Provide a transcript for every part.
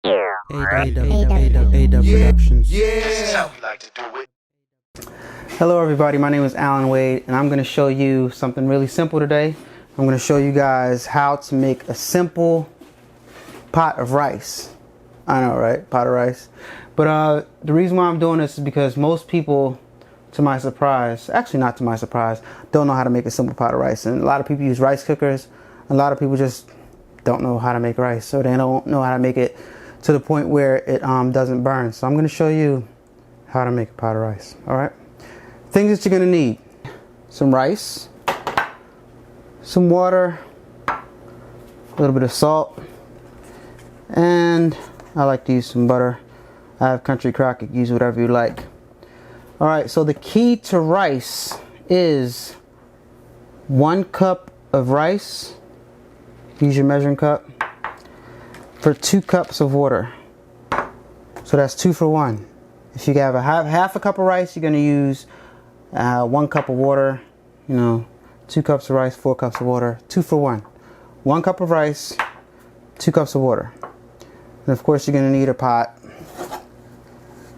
A-Dubb Productions. Yeah. Hello everybody, my name is Allan Wade and I'm going to show you something really simple today. I'm going to show you guys how to make a simple pot of rice. I know, right? Pot of rice. But the reason why I'm doing this is because most people, to my surprise, actually not to my surprise, don't know how to make a simple pot of rice. And a lot of people use rice cookers. A lot of people just don't know how to make rice, so they don't know how to make it to the point where it doesn't burn. So I'm going to show you how to make a pot of rice. Alright, things that you're going to need: some rice, some water, a little bit of salt, and I like to use some butter. I have country crock, you can use whatever you like. Alright, so the key to rice is 1 cup of rice, use your measuring cup, for 2 cups of water. So that's 2 for 1. If you have half a cup of rice, you're going to use 1 cup of water. 2 cups of rice, 4 cups of water. 2 for 1. 1 cup of rice, 2 cups of water. And of course you're going to need a pot.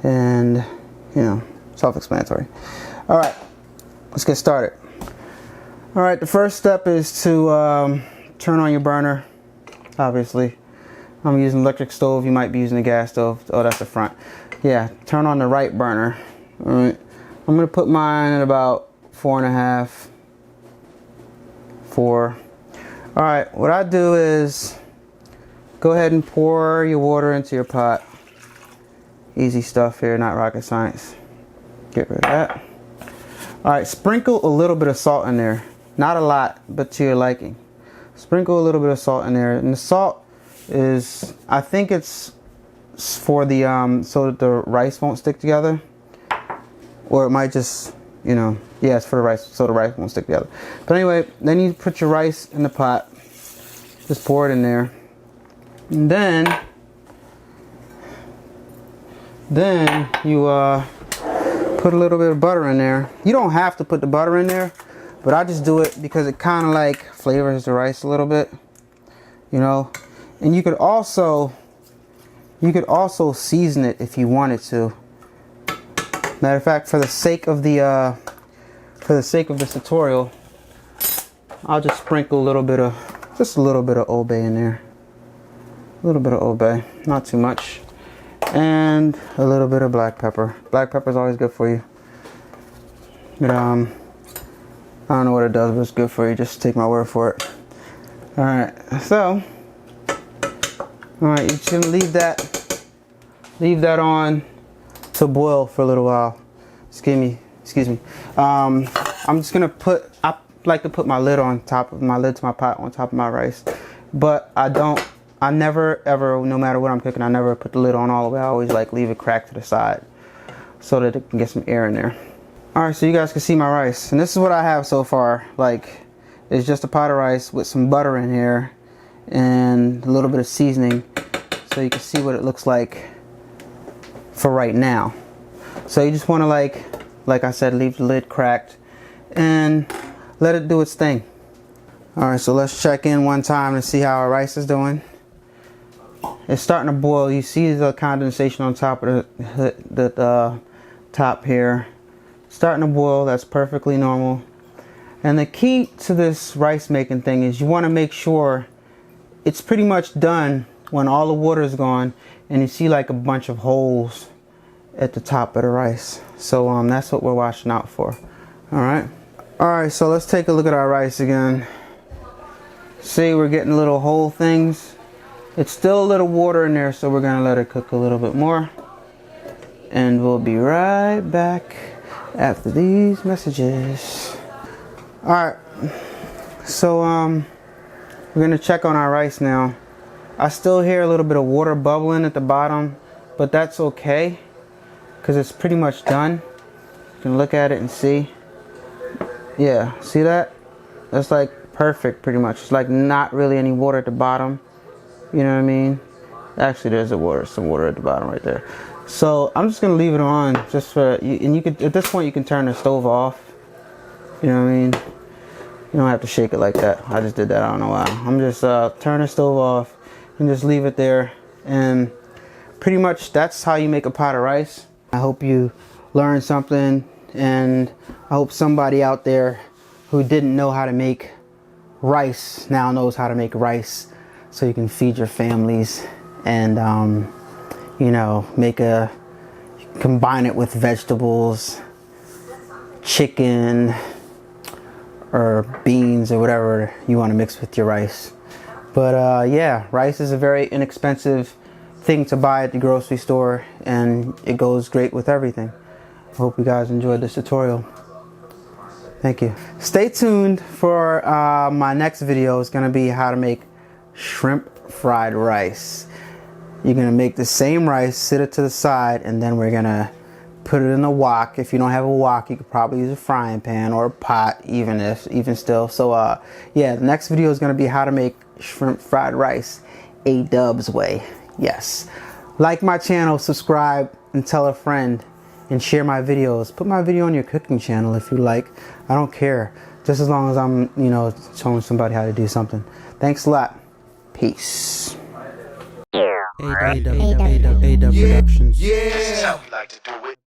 And, self-explanatory. Alright, let's get started. Alright, the first step is to turn on your burner, obviously. I'm using an electric stove, you might be using a gas stove. Oh, that's the front. Yeah, turn on the right burner. Alright, I'm going to put mine at about 4.5. 4. Alright, what I do is go ahead and pour your water into your pot. Easy stuff here, not rocket science. Get rid of that. Alright, sprinkle a little bit of salt in there. Not a lot, but to your liking. Sprinkle a little bit of salt in there. And the salt is, I think it's for the so that the rice won't stick together, or it might just, yeah, it's for the rice, so the rice won't stick together. But anyway, then you put your rice in the pot, just pour it in there, and then you put a little bit of butter in there. You don't have to put the butter in there, but I just do it because it kind of like flavors the rice a little bit, And you could also season it if you wanted to. Matter of fact, for the sake of this tutorial, I'll just sprinkle just a little bit of Old Bay in there. A little bit of Old Bay, not too much, and a little bit of black pepper. Black pepper is always good for you. But I don't know what it does, but it's good for you. Just take my word for it. All right, so. Alright, you're just gonna leave that on to boil for a little while. Excuse me. I'm just gonna I like to put my lid to my pot on top of my rice. But I never ever, no matter what I'm cooking, I never put the lid on all the way. I always leave it cracked to the side so that it can get some air in there. Alright, so you guys can see my rice. And this is what I have so far. It's just a pot of rice with some butter in here and a little bit of seasoning, so you can see what it looks like for right now. So you just want to like I said, leave the lid cracked and let it do its thing. Alright, so let's check in one time to see how our rice is doing. It's starting to boil. You see the condensation on top of the top here. Starting to boil. That's perfectly normal. And the key to this rice making thing is you want to make sure it's pretty much done when all the water is gone and you see a bunch of holes at the top of the rice. So that's what we're watching out for. Alright, so let's take a look at our rice again. See, we're getting little hole things. It's still a little water in there, so we're going to let it cook a little bit more. And we'll be right back after these messages. Alright, so we're going to check on our rice now. I still hear a little bit of water bubbling at the bottom, but that's okay because it's pretty much done. You can look at it and see. Yeah, see that? That's perfect pretty much. It's not really any water at the bottom. You know what I mean? Actually, there's some water at the bottom right there. So I'm just going to leave it on just for, and you could, at this point you can turn the stove off. You know what I mean? You don't have to shake it like that. I just did that, I don't know why. I'm just turn the stove off and just leave it there. And pretty much that's how you make a pot of rice. I hope you learned something, and I hope somebody out there who didn't know how to make rice now knows how to make rice, so you can feed your families and you know, combine it with vegetables, chicken, or beans, or whatever you want to mix with your rice. But yeah, rice is a very inexpensive thing to buy at the grocery store, and it goes great with everything. I hope you guys enjoyed this tutorial. Thank you. Stay tuned for my next video. It's going to be how to make shrimp fried rice. You're going to make the same rice, sit it to the side, and then we're going to put it in a wok. If you don't have a wok, you could probably use a frying pan or a pot, even still. So yeah, the next video is going to be how to make shrimp fried rice A-Dubb's way. Yes. Like my channel, subscribe, and tell a friend, and share my videos. Put my video on your cooking channel if you like. I don't care. Just as long as I'm, you know, showing somebody how to do something. Thanks a lot. Peace. A-Dubb Productions. Yeah. This is how we like to do it.